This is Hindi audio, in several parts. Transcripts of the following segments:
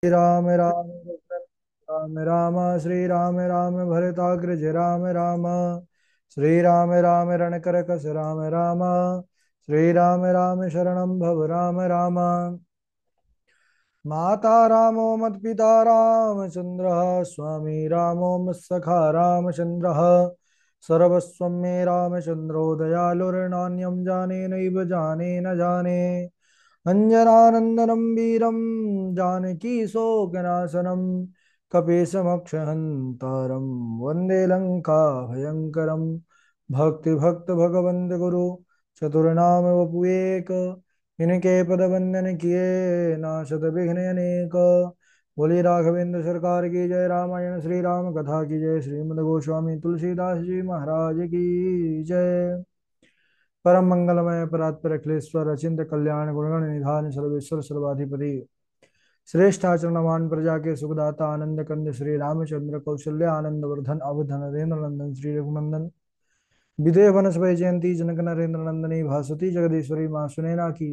राम राम राम राम श्री राम राम भरताग्रज राम राम श्री राम राम रणकरकस राम राम श्री राम राम शरणं भव राम राम माता रामो मत्पिता रामचन्द्रः स्वामी रामो मत्सखा रामचन्द्रः सर्वस्वं मे रामचन्द्रो दयालुर्नान्यं जाने नैव जाने न जाने अञ्जनानन्दनं वीरं जानकीशोकनाशनं कपीशमक्षहन्तारं वन्दे लङ्काभयङ्करं भक्तिभक्त भगवन्त गुरु चतुर्नाम वपुएक इनके पद वंदन किए नाशत विघ्न अनेक। बोली राघवेंद्र सरकार की जय। रामायण श्री राम कथा की जय। श्रीमद् गोस्वामी तुलसीदास जी महाराज की जय। परम मंगलमय परात्पर अखिलेश्वर अचिंत कल्याण गुणगण निधान सर्वेश्वर सर्वाधिपति श्रेष्ठ आचरणवान प्रजा के सुखदाता आनंद कंद श्री रामचंद्र कौशल्य आनंद वर्धन अवधन नरेंद्र नंदन श्री रघुनंदन विदेह वनस्पति जयंती जनक नरेंद्र नंदनी भासुती जगदीश्वरी माँ सुनैना की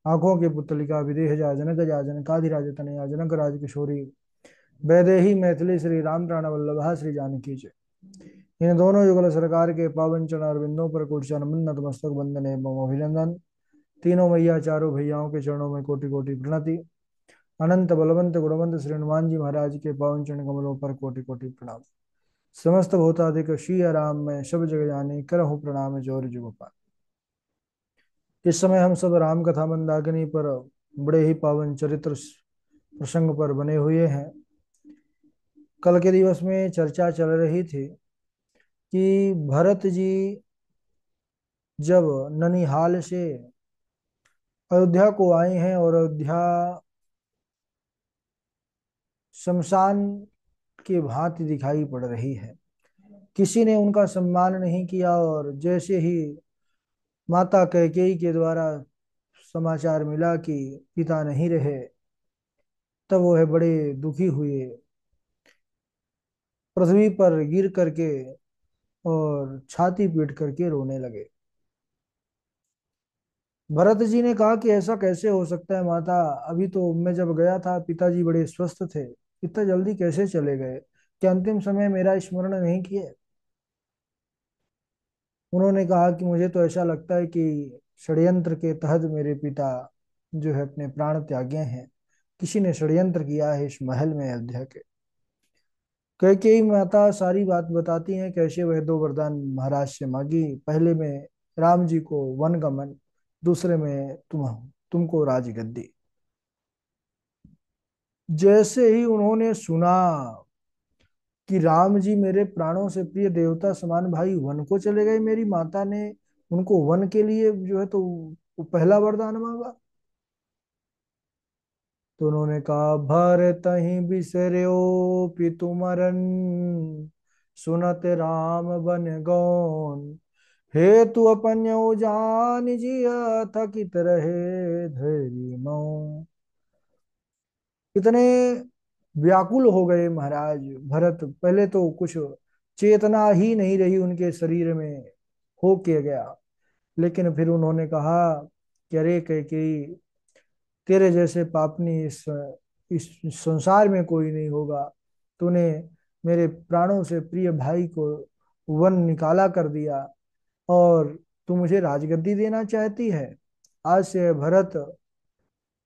आंखों की पुतलिका विदेह जा जनक जा जनकाधिराज तनया जनक राज किशोरी वैदेही मैथिली श्री राम प्राण वल्लभा श्री जानकी जय। इन दोनों युगल सरकार के पावन चरण अरविंदों पर कोटि मन्नत मस्तक बंदन एवं अभिनंदन। तीनों मैया चारों भैयाओं के चरणों में कोटि कोटि प्रणति। अनंत बलवंत गुणवंत श्री हनुमान जी महाराज के पावन चरण कमलों पर कोटि कोटि प्रणाम। समस्त भूतादिक श्री राम में सब जग जाने करहु प्रणाम जोर जुगपाल। इस समय हम सब राम कथा मंदाकिनी पर बड़े ही पावन चरित्र प्रसंग पर बने हुए हैं। कल के दिवस में चर्चा चल रही थी कि भरत जी जब ननिहाल से अयोध्या को आए हैं और अयोध्या शमशान की भांति दिखाई पड़ रही है। किसी ने उनका सम्मान नहीं किया और जैसे ही माता कैकेयी के द्वारा समाचार मिला कि पिता नहीं रहे, तब वह बड़े दुखी हुए, पृथ्वी पर गिर करके और छाती पीट करके रोने लगे। भरत जी ने कहा कि ऐसा कैसे हो सकता है माता, अभी तो मैं जब गया था पिताजी बड़े स्वस्थ थे, इतना जल्दी कैसे चले गए? क्या अंतिम समय मेरा स्मरण नहीं किए? उन्होंने कहा कि मुझे तो ऐसा लगता है कि षड्यंत्र के तहत मेरे पिता जो है अपने प्राण त्यागे हैं। किसी ने षड्यंत्र किया है इस महल में अयोध्या के। कैकेयी माता सारी बात बताती हैं कैसे वह दो वरदान महाराज से मांगी। पहले में राम जी को वन गमन, दूसरे में तुमको राजगद्दी। जैसे ही उन्होंने सुना कि राम जी मेरे प्राणों से प्रिय देवता समान भाई वन को चले गए, मेरी माता ने उनको वन के लिए जो है तो वो पहला वरदान मांगा। तो उन्होंने कहा भरत ही बिसर्यो पितु मरन सुनत राम बन गौन हे तू अपन्यो जान जिया थकित रहे धैर्य मौन। इतने व्याकुल हो गए महाराज भरत, पहले तो कुछ चेतना ही नहीं रही उनके शरीर में, हो के गया। लेकिन फिर उन्होंने कहा कि अरे कैकेयी, तेरे जैसे पापनी इस संसार में कोई नहीं होगा। तूने मेरे प्राणों से प्रिय भाई को वन निकाला कर दिया और तू मुझे राजगद्दी देना चाहती है। आज से भरत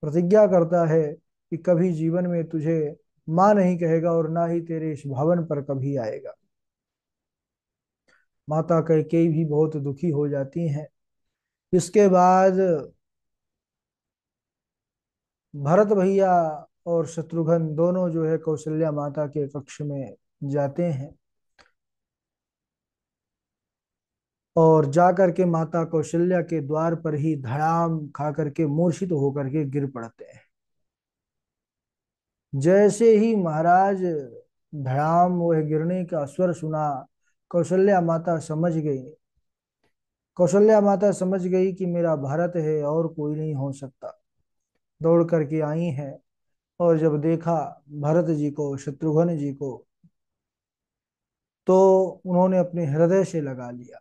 प्रतिज्ञा करता है कि कभी जीवन में तुझे मां नहीं कहेगा और ना ही तेरे इस भवन पर कभी आएगा। माता कैकेयी भी बहुत दुखी हो जाती हैं। इसके बाद भरत भैया और शत्रुघ्न दोनों जो है कौशल्या माता के कक्ष में जाते हैं और जाकर के माता कौशल्या के द्वार पर ही धड़ाम खा करके मूर्छित होकर के गिर पड़ते हैं। जैसे ही महाराज धड़ाम वह गिरने का स्वर सुना, कौशल्या माता समझ गई। कौशल्या माता समझ गई कि मेरा भरत है और कोई नहीं हो सकता। दौड़ करके आई हैं और जब देखा भरत जी को, शत्रुघ्न जी को, तो उन्होंने अपने हृदय से लगा लिया।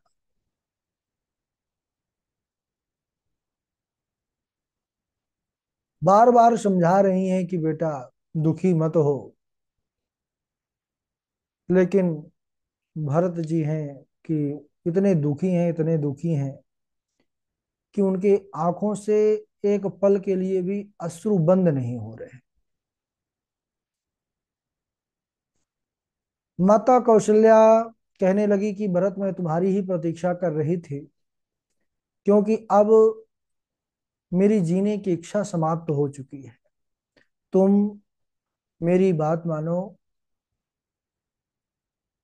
बार बार समझा रही हैं कि बेटा दुखी मत हो। लेकिन भरत जी हैं कि इतने दुखी हैं, इतने दुखी हैं कि उनके आंखों से एक पल के लिए भी अश्रु बंद नहीं हो रहे। माता कौशल्या कहने लगी कि भरत, मैं तुम्हारी ही प्रतीक्षा कर रही थी, क्योंकि अब मेरी जीने की इच्छा समाप्त हो चुकी है। तुम मेरी बात मानो,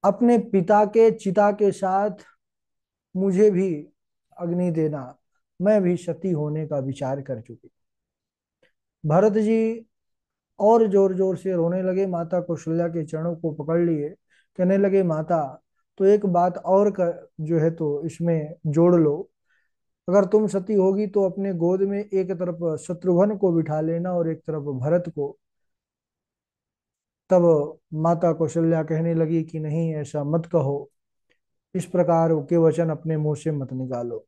अपने पिता के चिता के साथ मुझे भी अग्नि देना। मैं भी सती होने का विचार कर चुकी। भरत जी और जोर जोर से रोने लगे, माता कौशल्या के चरणों को पकड़ लिए, कहने लगे, माता, तो एक बात और जो है तो इसमें जोड़ लो। अगर तुम सती होगी तो अपने गोद में एक तरफ शत्रुघ्न को बिठा लेना और एक तरफ भरत को। तब माता कौशल्या कहने लगी कि नहीं, ऐसा मत कहो, इस प्रकार के वचन अपने मुंह से मत निकालो।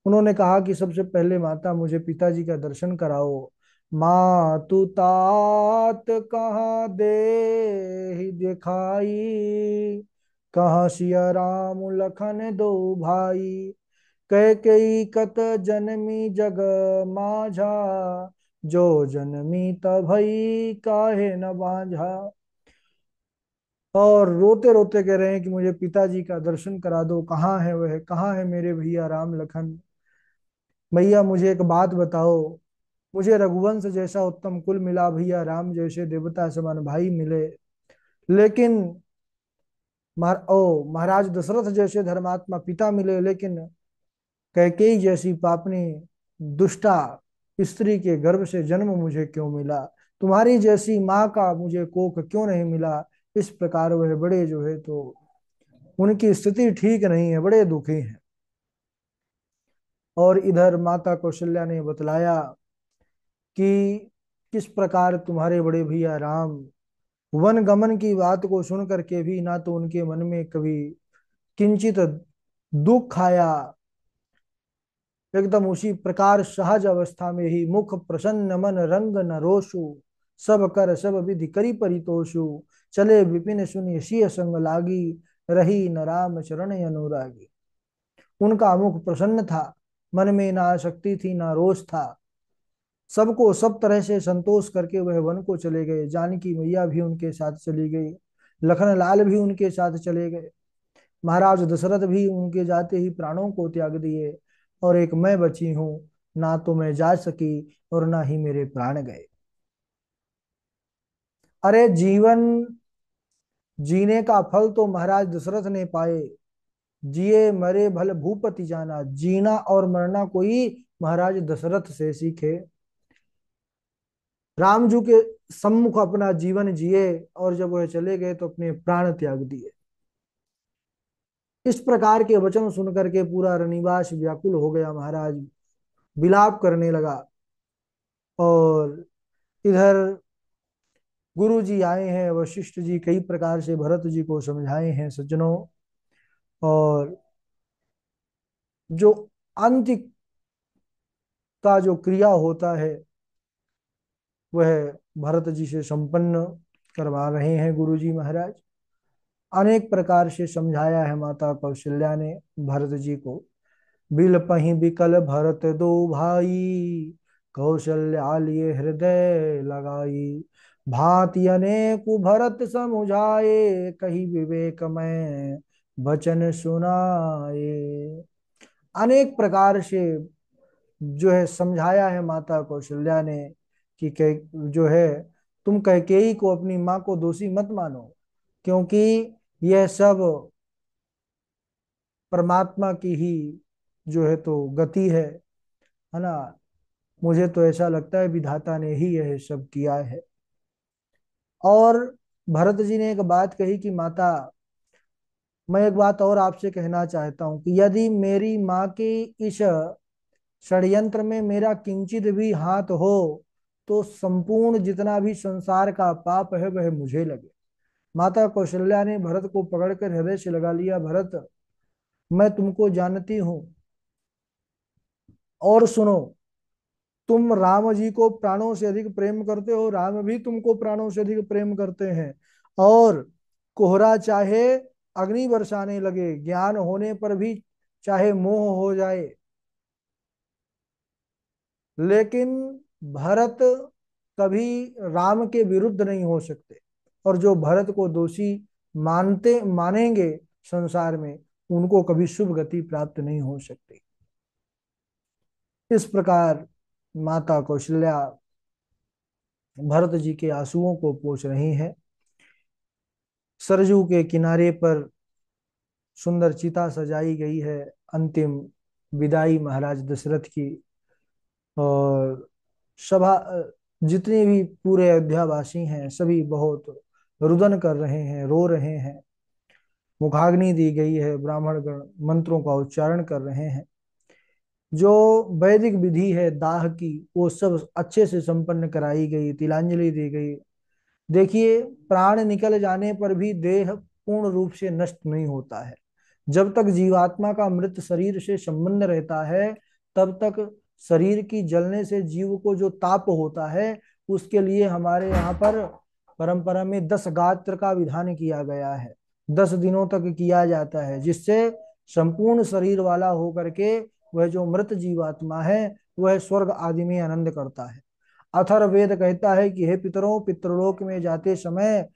उन्होंने कहा कि सबसे पहले माता, मुझे पिताजी का दर्शन कराओ। मातु तात कहाँ दे दिखाई, कहाँ सिया राम लखन दो भाई, कैकेयी कत जनमी जग माझा, जो जनमी तभई काहे न बांझा। और रोते रोते कह रहे हैं कि मुझे पिताजी का दर्शन करा दो, कहाँ है वह, कहाँ है मेरे भैया राम लखन। भैया मुझे एक बात बताओ, मुझे रघुवंश जैसा उत्तम कुल मिला, भैया राम जैसे देवता समान भाई मिले, लेकिन महाराज दशरथ जैसे धर्मात्मा पिता मिले, लेकिन कैकेयी जैसी पापनी दुष्टा स्त्री के गर्भ से जन्म मुझे क्यों मिला। तुम्हारी जैसी माँ का मुझे कोख क्यों नहीं मिला। इस प्रकार वह बड़े जो है तो उनकी स्थिति ठीक नहीं है, बड़े दुखी हैं। और इधर माता कौशल्या ने बतलाया कि किस प्रकार तुम्हारे बड़े भैया राम वन गमन की बात को सुन करके भी ना तो उनके मन में कभी किंचित दुख आया, एकदम उसी प्रकार सहज अवस्था में ही मुख प्रसन्न मन रंग न रोषु, सब कर सब विधि करी परितोषु, चले विपिन सुनि सिय संग लागी, रही न राम चरण अनुरागी। उनका मुख प्रसन्न था, मन में ना आसक्ति थी ना रोष था, सबको सब तरह से संतोष करके वह वन को चले गए। जानकी मैया भी उनके साथ चली गई, लखन लाल भी उनके साथ चले गए, महाराज दशरथ भी उनके जाते ही प्राणों को त्याग दिए, और एक मैं बची हूं, ना तो मैं जा सकी और ना ही मेरे प्राण गए। अरे जीवन जीने का फल तो महाराज दशरथ ने पाए, जिए मरे भल भूपति जाना, जीना और मरना कोई महाराज दशरथ से सीखे। रामजू के सम्मुख अपना जीवन जिए, और जब वह चले गए तो अपने प्राण त्याग दिए। इस प्रकार के वचन सुनकर के पूरा रनिवास व्याकुल हो गया, महाराज विलाप करने लगा। और इधर गुरु जी आए हैं, वशिष्ठ जी कई प्रकार से भरत जी को समझाए हैं सज्जनों। और जो अंत्य का जो क्रिया होता है वह भरत जी से संपन्न करवा रहे हैं गुरु जी महाराज। अनेक प्रकार से समझाया है माता कौशल्या ने भरत जी को। बिल पही बिकल भरत दो भाई, कौशल्या लिए हृदय लगाई, भांति अनेक भरत समुझाए, कही विवेक में वचन सुनाए। अनेक प्रकार से जो है समझाया है माता कौशल्या ने कि जो है तुम कैकेयी को, अपनी माँ को दोषी मत मानो, क्योंकि यह सब परमात्मा की ही जो है तो गति है ना। मुझे तो ऐसा लगता है विधाता ने ही यह सब किया है। और भरत जी ने एक बात कही कि माता, मैं एक बात और आपसे कहना चाहता हूं कि यदि मेरी माँ की इस षड्यंत्र में मेरा किंचित भी हाथ हो, तो संपूर्ण जितना भी संसार का पाप है वह मुझे लगे। माता कौशल्या ने भरत को पकड़कर हृदय से लगा लिया, भरत, मैं तुमको जानती हूं, और सुनो, तुम राम जी को प्राणों से अधिक प्रेम करते हो, राम भी तुमको प्राणों से अधिक प्रेम करते हैं। और कोहरा चाहे अग्नि बरसाने लगे, ज्ञान होने पर भी चाहे मोह हो जाए, लेकिन भरत कभी राम के विरुद्ध नहीं हो सकते। और जो भरत को दोषी मानेंगे संसार में, उनको कभी शुभ गति प्राप्त नहीं हो सकती। इस प्रकार माता कौशल्या भरत जी के आंसुओं को पोंछ रही है। सरजू के किनारे पर सुंदर चिता सजाई गई है, अंतिम विदाई महाराज दशरथ की। और सभा जितने भी पूरे अयोध्यावासी हैं सभी बहुत रुदन कर रहे हैं, रो रहे हैं। मुखाग्नि दी गई है, ब्राह्मण गण मंत्रों का उच्चारण कर रहे हैं। जो वैदिक विधि है दाह की, वो सब अच्छे से संपन्न कराई गई, तिलांजलि दी गई। देखिए, प्राण निकल जाने पर भी देह पूर्ण रूप से नष्ट नहीं होता है। जब तक जीवात्मा का मृत शरीर से संबंध रहता है, तब तक शरीर की जलने से जीव को जो ताप होता है, उसके लिए हमारे यहाँ पर परंपरा में 10 गात्र का विधान किया गया है। 10 दिनों तक किया जाता है, जिससे संपूर्ण शरीर वाला होकर के वह जो मृत जीवात्मा है वह स्वर्ग आदि में आनंद करता है। अथर्ववेद कहता है कि हे पितरों, पितृलोक में जाते समय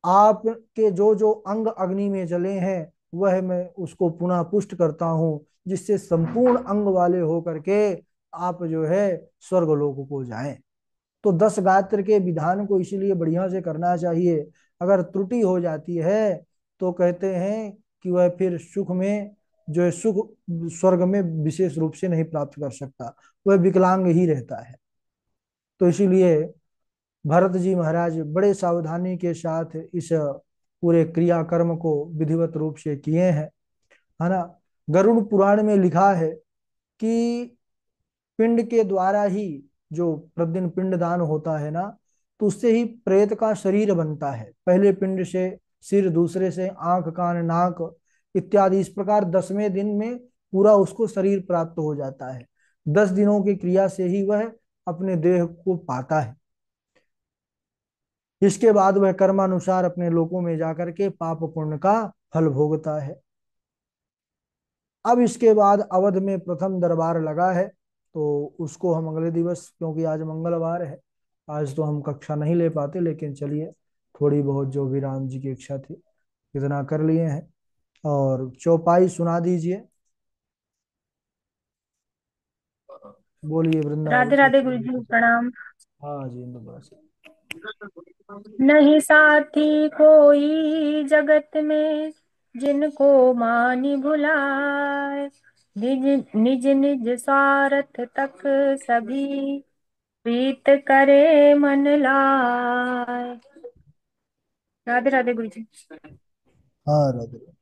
आपके जो जो अंग अग्नि में जले हैं, वह मैं उसको पुनः पुष्ट करता हूँ, जिससे संपूर्ण अंग वाले होकर के आप जो है स्वर्ग लोक को जाएं। तो 10 गात्र के विधान को इसीलिए बढ़िया से करना चाहिए। अगर त्रुटि हो जाती है तो कहते हैं कि वह फिर सुख में जो है सुख स्वर्ग में विशेष रूप से नहीं प्राप्त कर सकता, वह विकलांग ही रहता है। तो इसीलिए भरत जी महाराज बड़े सावधानी के साथ इस पूरे क्रियाकर्म को विधिवत रूप से किए हैं, है ना। गरुड़ पुराण में लिखा है कि पिंड के द्वारा ही, जो प्रतिदिन पिंड दान होता है ना, तो उससे ही प्रेत का शरीर बनता है। पहले पिंड से सिर, दूसरे से आंख, कान, नाक इत्यादि। इस प्रकार 10वें दिन में पूरा उसको शरीर प्राप्त हो जाता है। 10 दिनों की क्रिया से ही वह अपने देह को पाता है। इसके बाद वह कर्मानुसार अपने लोकों में जाकर के पाप पुण्य का फल भोगता है। अब इसके बाद अवध में प्रथम दरबार लगा है, तो उसको हम अगले दिवस, क्योंकि आज मंगलवार है, आज तो हम कक्षा नहीं ले पाते, लेकिन चलिए थोड़ी बहुत जो भी राम जी की इच्छा थी इतना कर लिए हैं। और चौपाई सुना दीजिए। बोलिए वृंदावन राधे से। राधे गुरु जी, प्रणाम। हाँ जी, इंद्र प्रस्थ। नहीं साथी कोई जगत में, जिनको मानी भुलाए। निज निज निज स्वार्थ तक सभी, प्रीत करे मन लाए। राधे राधे गुरु जी। हाँ राधे जी।